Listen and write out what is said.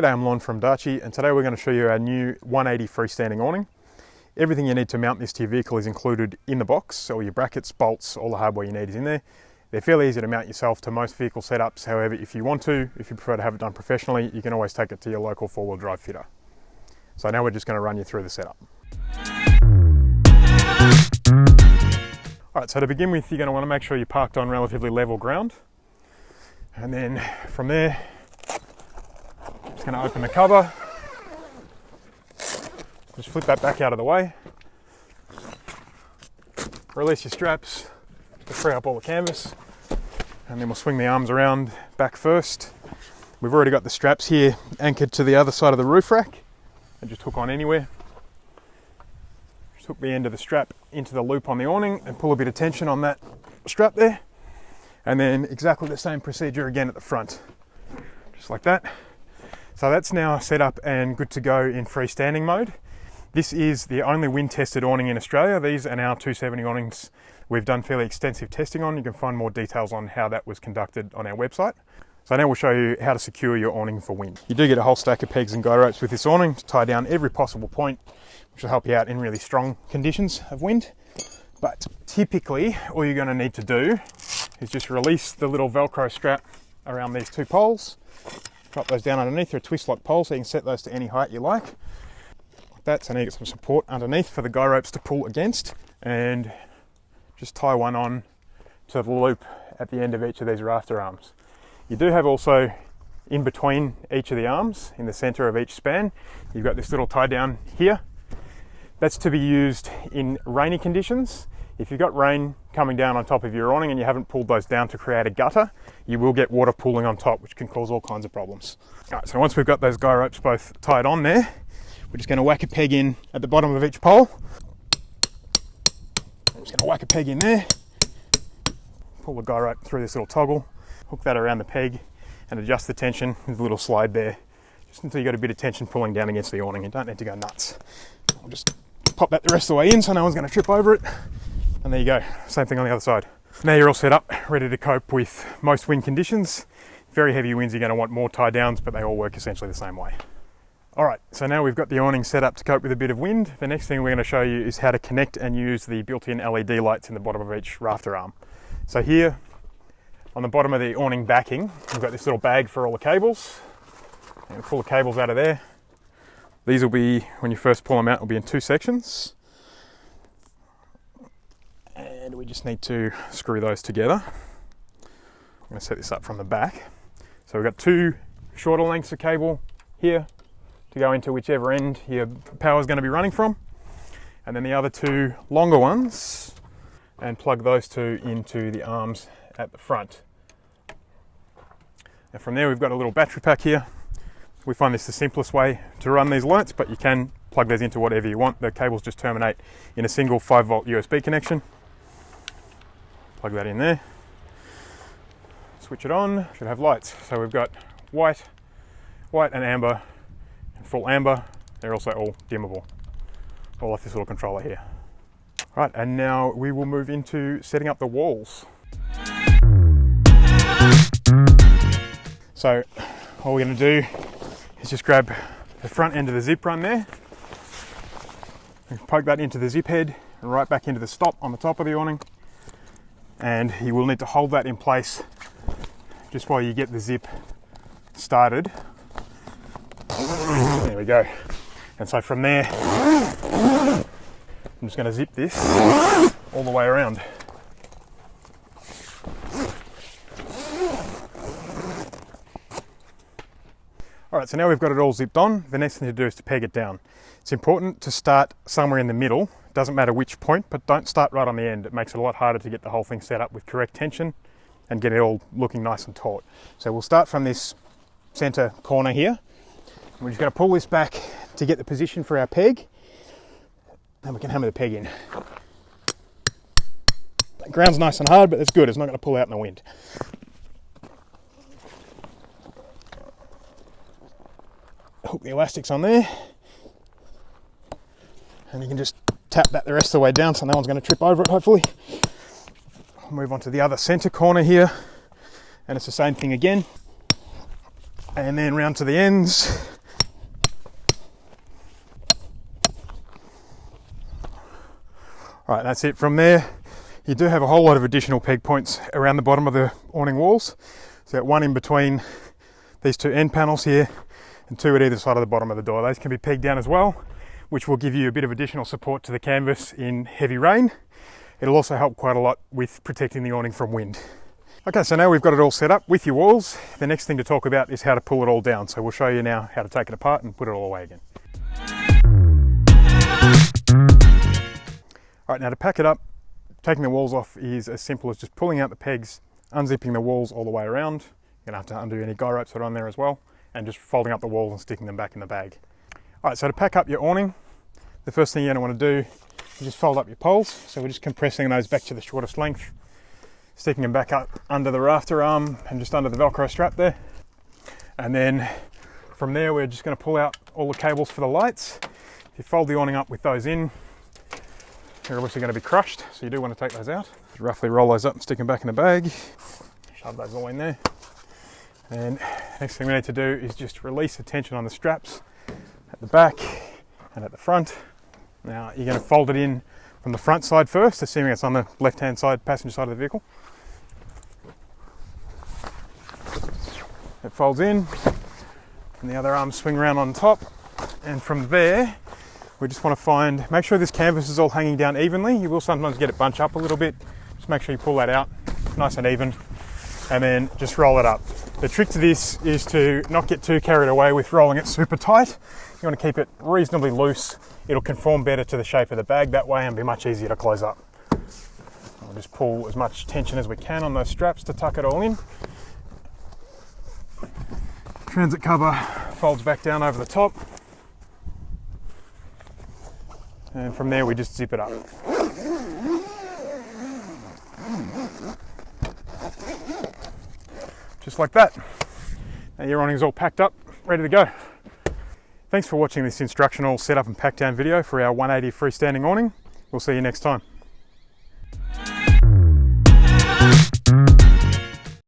G'day, I'm Lon from Darche, and today we're going to show you our new 180 freestanding awning. Everything you need to mount this to your vehicle is included in the box, so all your brackets, bolts, all the hardware you need is in there. They're fairly easy to mount yourself to most vehicle setups. However, if you want to, if you prefer to have it done professionally, you can always take it to your local four-wheel drive fitter. So now we're just going to run you through the setup. Alright, so to begin with, you're going to want to make sure you're parked on relatively level ground. And then from there, just going to open the cover, just flip that back out of the way, release your straps to free up all the canvas, and then we'll swing the arms around back first. We've already got the straps here anchored to the other side of the roof rack and just hook on anywhere. Just hook the end of the strap into the loop on the awning and pull a bit of tension on that strap there, and then exactly the same procedure again at the front, just like that. So that's now set up and good to go in freestanding mode. This is the only wind tested awning in Australia. These are our 270 awnings we've done fairly extensive testing on. You can find more details on how that was conducted on our website. So now we'll show you how to secure your awning for wind. You do get a whole stack of pegs and guy ropes with this awning to tie down every possible point, which will help you out in really strong conditions of wind. But typically all you're going to need to do is just release the little Velcro strap around these two poles. Drop those down underneath. They're a twist lock pole, so you can set those to any height you like that. So now you get some support underneath for the guy ropes to pull against, and just tie one on to the loop at the end of each of these rafter arms. You do have also in between each of the arms, in the center of each span, you've got this little tie down here. That's to be used in rainy conditions. If you've got rain coming down on top of your awning and you haven't pulled those down to create a gutter, you will get water pooling on top, which can cause all kinds of problems. All right, so once we've got those guy ropes both tied on there, we're just going to whack a peg in at the bottom of each pole. I'm just going to whack a peg in there, pull the guy rope through this little toggle, hook that around the peg and adjust the tension with a little slide there, just until you've got a bit of tension pulling down against the awning. You don't need to go nuts. I'll just pop that the rest of the way in so no one's going to trip over it. And there you go, same thing on the other side. Now you're all set up, ready to cope with most wind conditions. Very heavy winds, you're going to want more tie downs, but they all work essentially the same way. All right, so now we've got the awning set up to cope with a bit of wind. The next thing we're going to show you is how to connect and use the built-in LED lights in the bottom of each rafter arm. So here, on the bottom of the awning backing, we've got this little bag for all the cables. And pull the cables out of there. These will be, when you first pull them out, will be in two sections. And we just need to screw those together. I'm going to set this up from the back. So we've got two shorter lengths of cable here to go into whichever end your power is going to be running from. And then the other two longer ones, and plug those two into the arms at the front. And from there we've got a little battery pack here. We find this the simplest way to run these lights, but you can plug these into whatever you want. The cables just terminate in a single 5-volt USB connection. Plug that in there. Switch it on, should have lights. So we've got white and amber, and full amber. They're also all dimmable, all off this little controller here. All right, and now we will move into setting up the walls. So all we're going to do is just grab the front end of the zip run there, and plug that into the zip head and right back into the stop on the top of the awning. And you will need to hold that in place just while you get the zip started. There we go. And so from there, I'm just going to zip this all the way around. All right, so now we've got it all zipped on. The next thing to do is to peg it down. It's important to start somewhere in the middle. Doesn't matter which point, but don't start right on the end. It makes it a lot harder to get the whole thing set up with correct tension and get it all looking nice and taut. So we'll start from this center corner here. We're just going to pull this back to get the position for our peg, and we can hammer the peg in. The ground's nice and hard, but it's good. It's not going to pull out in the wind. Hook the elastics on there, and you can just tap that the rest of the way down so no one's going to trip over it, hopefully. I'll move on to the other center corner here, and it's the same thing again. And then round to the ends, All right, that's it. From there, you do have a whole lot of additional peg points around the bottom of the awning walls. So one in between these two end panels here, and two at either side of the bottom of the door. Those can be pegged down as well, which will give you a bit of additional support to the canvas in heavy rain. It'll also help quite a lot with protecting the awning from wind. Okay, so now we've got it all set up with your walls. The next thing to talk about is how to pull it all down. So we'll show you now how to take it apart and put it all away again. All right, now to pack it up, taking the walls off is as simple as just pulling out the pegs, unzipping the walls all the way around. You're gonna have to undo any guy ropes that are on there as well, and just folding up the walls and sticking them back in the bag. All right, so to pack up your awning, the first thing you're gonna wanna do is just fold up your poles. So we're just compressing those back to the shortest length, sticking them back up under the rafter arm and just under the Velcro strap there. And then from there, we're just gonna pull out all the cables for the lights. If you fold the awning up with those in, they're obviously gonna be crushed, so you do wanna take those out. Just roughly roll those up and stick them back in the bag. Shove those all in there. And next thing we need to do is just release the tension on the straps at the back and at the front. Now you're going to fold it in from the front side first, assuming it's on the left-hand side, passenger side of the vehicle. It folds in, and the other arms swing around on top. And from there, we just want to make sure this canvas is all hanging down evenly. You will sometimes get it bunch up a little bit. Just make sure you pull that out nice and even, and then just roll it up. The trick to this is to not get too carried away with rolling it super tight. You want to keep it reasonably loose. It'll conform better to the shape of the bag that way and be much easier to close up. We'll just pull as much tension as we can on those straps to tuck it all in. Transit cover folds back down over the top. And from there we just zip it up. Just like that. Now your awning's all packed up, ready to go. Thanks for watching this instructional setup and pack down video for our 180 freestanding awning. We'll see you next time.